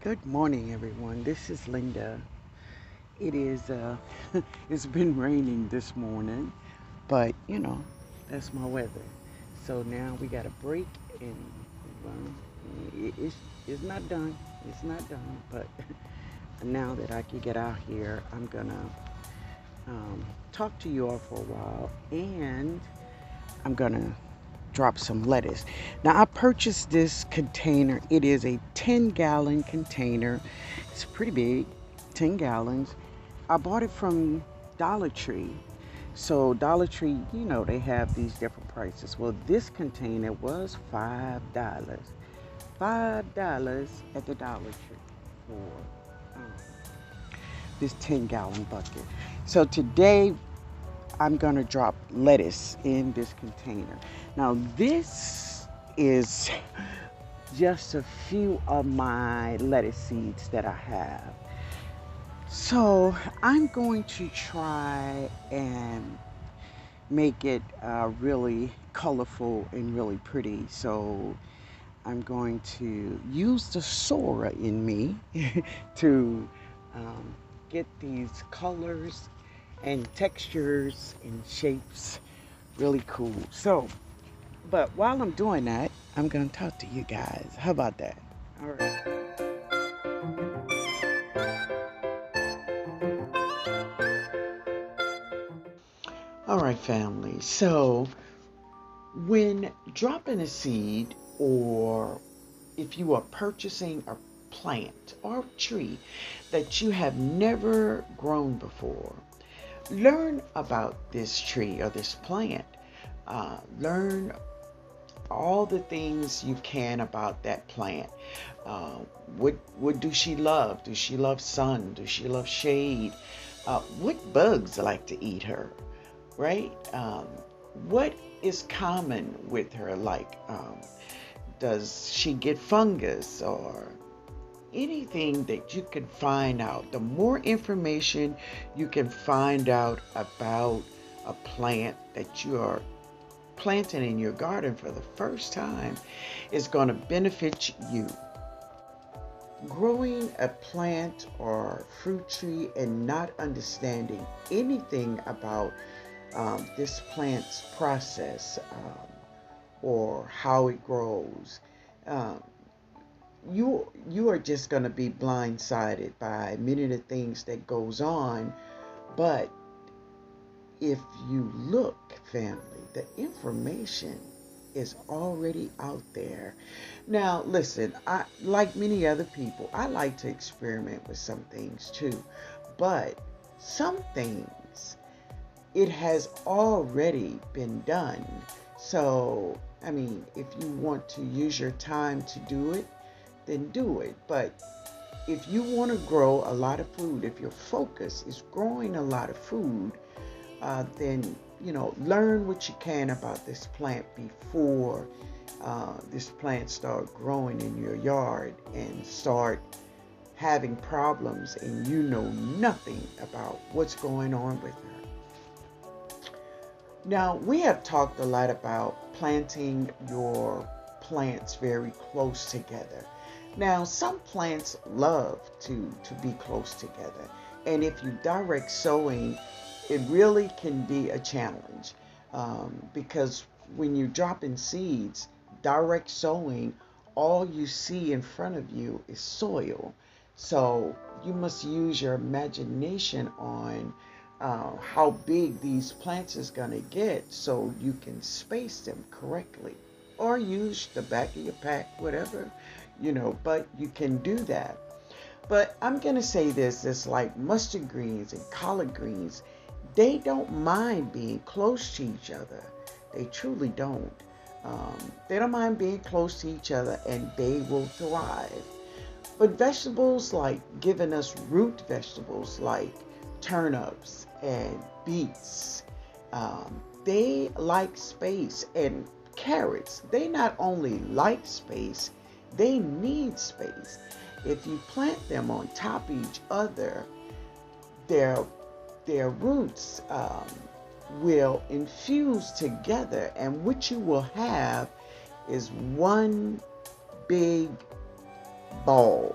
Good morning, everyone. This is Linda. It is, it's been raining this morning, but that's my weather. So now we got a break, and it's not done. It's not done, but now that I can get out here, I'm gonna talk to you all for a while, and I'm gonna drop some lettuce. Now, I purchased this container. It is a 10-gallon container. It's pretty big, 10 gallons. I bought it from Dollar Tree. So Dollar Tree, they have these different prices. Well, this container was $5. $5 at the Dollar Tree for this 10-gallon bucket. So today I'm going to drop lettuce in this container. Now, this is just a few of my lettuce seeds that I have. So I'm going to try and make it really colorful and really pretty. So I'm going to use the Sora in me to um, get these colors and textures and shapes really cool. So, but while I'm doing that, I'm going to talk to you guys. How about that? All right. All right, family. So, when dropping a seed, or if you are purchasing a plant or a tree that you have never grown before, learn about this tree or this plant. Learn all the things you can about that plant. Uh, what do she love? Does she love sun? Does she love shade? What bugs like to eat her? Right? What is common with her? Like, does she get fungus or anything that you can find out? The more information you can find out about a plant that you are planting in your garden for the first time is going to benefit you. Growing a plant or fruit tree and not understanding anything about this plant's process, or how it grows, um, you are just going to be blindsided by many of the things that goes on. But if you look, family, the information is already out there. Now, listen, I, like many other people, I like to experiment with some things too. But some things, it has already been done. So, I mean, if you want to use your time to do it, then do it. But if you want to grow a lot of food, if your focus is growing a lot of food, then learn what you can about this plant before this plant start growing in your yard and start having problems, and you know nothing about what's going on with her. Now, we have talked a lot about planting your plants very close together. Now, some plants love to be close together. And if you direct sowing, it really can be a challenge, because when you're dropping seeds, direct sowing, all you see in front of you is soil. So you must use your imagination on how big these plants is going to get so you can space them correctly. Or use the back of your pack, whatever, but you can do that. But I'm going to say this, it's like mustard greens and collard greens. They don't mind being close to each other. They truly don't. They don't mind being close to each other, and they will thrive. But vegetables, like giving us root vegetables like turnips and beets, they like space. And carrots, they not only like space, they need space. If you plant them on top of each other, their roots will infuse together, and what you will have is one big ball.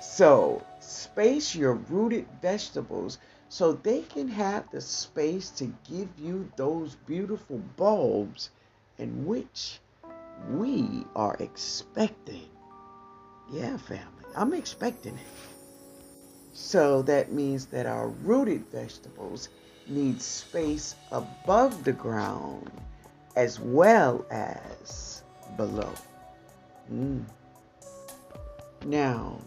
So, space your rooted vegetables so they can have the space to give you those beautiful bulbs in which we are expecting. Yeah, family, I'm expecting it. So that means that our rooted vegetables need space above the ground as well as below. Mm. Now,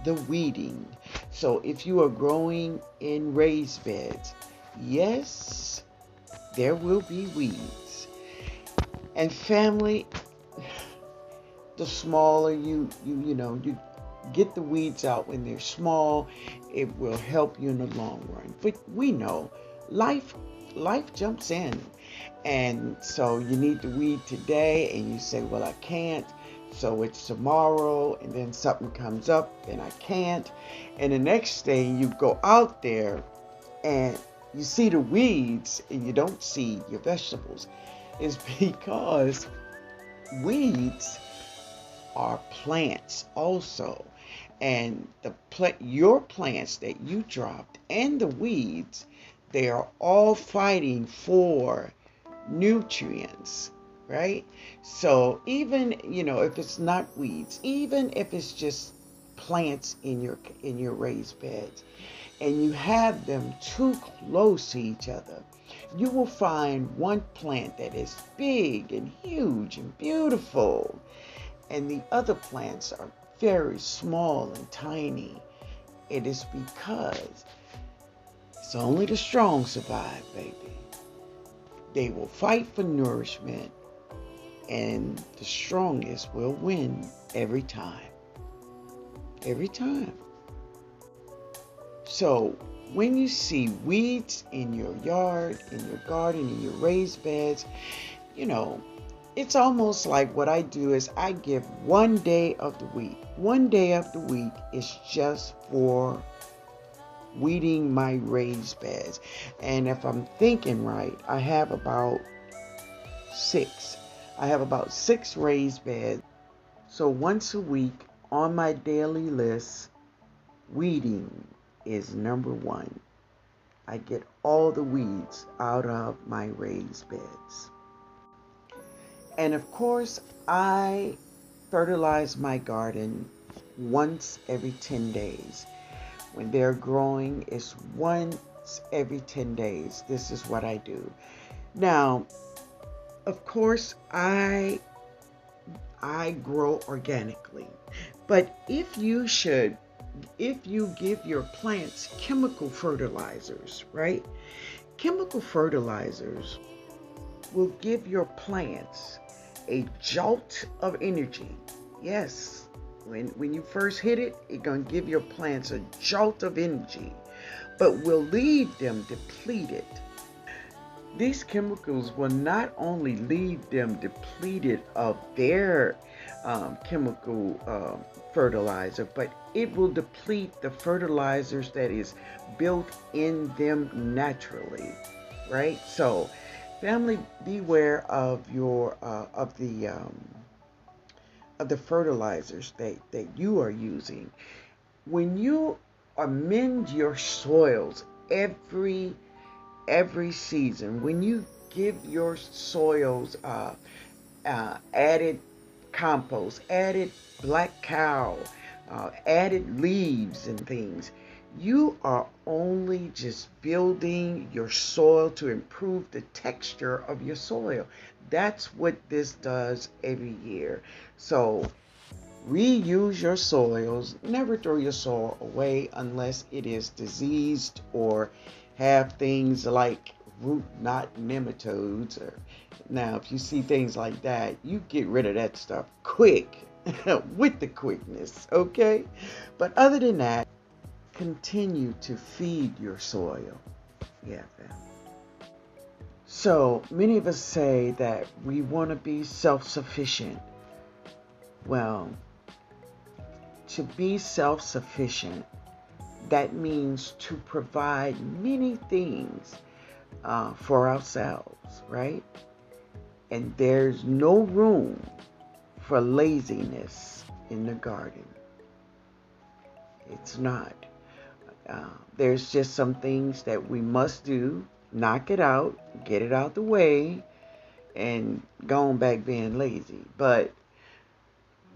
the weeding. So if you are growing in raised beds, yes, there will be weeds. And family, the smaller you get the weeds out when they're small, it will help you in the long run. But we know life life jumps in. And so you need to weed today and you say, well, I can't. So it's tomorrow, and then something comes up and I can't. And the next day you go out there and you see the weeds and you don't see your vegetables. It's because weeds are plants also. And your plants that you dropped and the weeds, they are all fighting for nutrients, right? So even, if it's not weeds, even if it's just plants in your raised beds, and you have them too close to each other, you will find one plant that is big and huge and beautiful, and the other plants are very small and tiny. It is because it's only the strong survive, baby. They will fight for nourishment, and the strongest will win every time. Every time. So when you see weeds in your yard, in your garden, in your raised beds, it's almost like what I do is I give one day of the week. One day of the week is just for weeding my raised beds. And if I'm thinking right, I have about six. I have about 6 raised beds. So once a week on my daily list, weeding is number one. I get all the weeds out of my raised beds. And of course, I fertilize my garden once every 10 days. When they're growing, it's once every 10 days. This is what I do. Now, of course, I grow organically. But if you give your plants chemical fertilizers, right? Chemical fertilizers will give your plants a jolt of energy. Yes, when you first hit it, it's going to give your plants a jolt of energy, but will leave them depleted. These chemicals will not only leave them depleted of their chemical fertilizer, but it will deplete the fertilizers that is built in them naturally, right? So, family, beware of the fertilizers that you are using. When you amend your soils every season, when you give your soils added compost, added black cow, added leaves and things, you are only just building your soil to improve the texture of your soil. That's what this does every year. So reuse your soils. Never throw your soil away unless it is diseased or have things like root knot nematodes. Now, if you see things like that, you get rid of that stuff quick with the quickness, okay? But other than that, continue to feed your soil. Yeah, fam. So many of us say that we want to be self-sufficient. Well, to be self-sufficient, that means to provide many things for ourselves, right? And there's no room for laziness in the garden. It's not. There's just some things that we must do. Knock it out, get it out the way, and go on back being lazy. But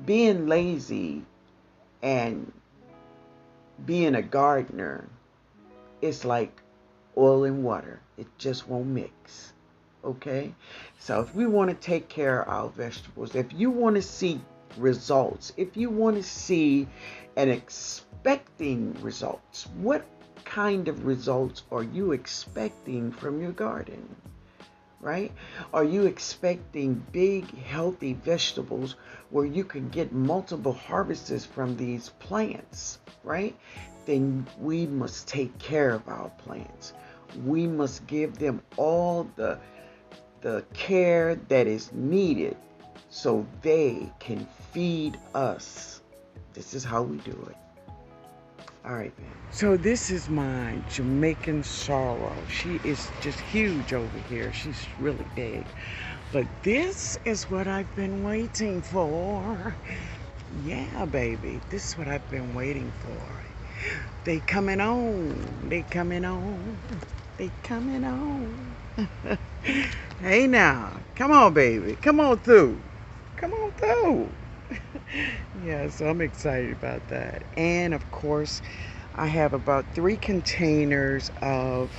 being lazy and being a gardener, it's like oil and water. It just won't mix. Okay? So if we want to take care of our vegetables, if you want to see results, if you want to see and expecting results, what kind of results are you expecting from your garden? Right? Are you expecting big, healthy vegetables where you can get multiple harvests from these plants? Right? Then we must take care of our plants. We must give them all the care that is needed so they can feed us. This is how we do it. All right, man. So this is my Jamaican sorrel. She is just huge over here. She's really big. But this is what I've been waiting for. Yeah, baby. This is what I've been waiting for. They coming on. They coming on. They coming on. Hey now. Come on, baby. Come on through. Come on through. Yeah, so I'm excited about that. And of course, I have about 3 containers of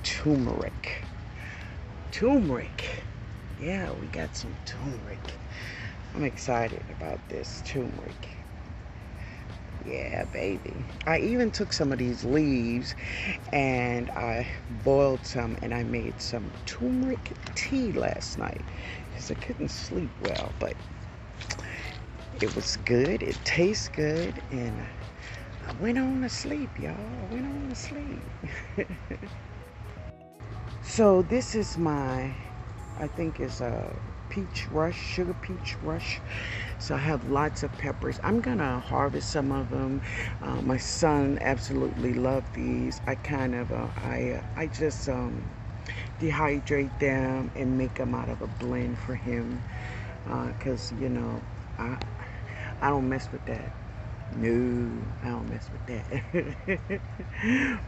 turmeric. Turmeric. Yeah, we got some turmeric. I'm excited about this turmeric. Yeah, baby. I even took some of these leaves and I boiled some and I made some turmeric tea last night because I couldn't sleep well, but it was good. It tastes good, and I went on to sleep, y'all. I went on to sleep. So this is my, I think it's a peach rush, sugar peach rush. So I have lots of peppers. I'm gonna harvest some of them. My son absolutely loved these. I kind of, I just dehydrate them and make them out of a blend for him, because you know, I don't mess with that. No, I don't mess with that.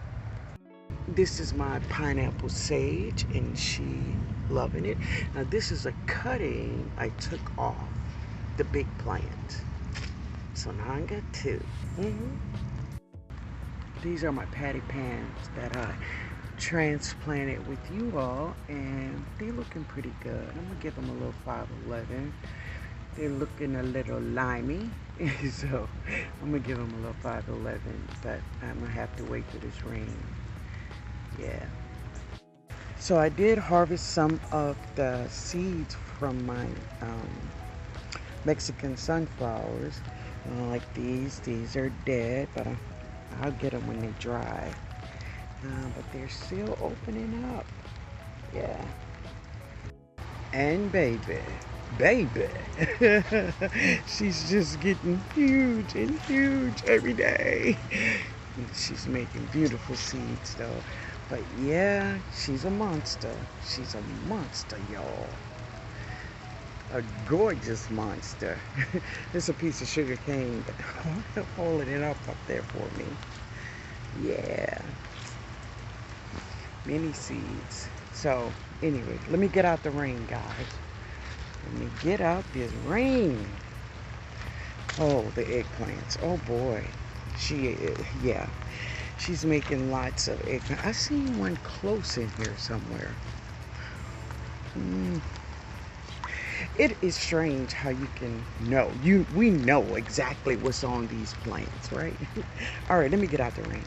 This is my pineapple sage, and she loving it. Now this is a cutting I took off the big plant. So now I got 2. These are my patty pans that I transplanted with you all, and they're looking pretty good. I'm gonna give them a little 511. They're looking a little limey, so I'm gonna give them a little 511, but I'm gonna have to wait for this rain. Yeah. So I did harvest some of the seeds from my Mexican sunflowers. Like these are dead, but I'll get them when they dry. But they're still opening up. Yeah. And baby, she's just getting huge and huge every day. She's making beautiful seeds though. But yeah, she's a monster. She's a monster, y'all. A gorgeous monster. It's a piece of sugar cane, but holding it up there for me. Yeah. Many seeds. So anyway, let me get out the rain, guys. Let me get out this rain. Oh, the eggplants. Oh boy. Yeah. She's making lots of eggplants. I seen one close in here somewhere. It is strange how you can know. We know exactly what's on these plants, right? All right, let me get out the rain.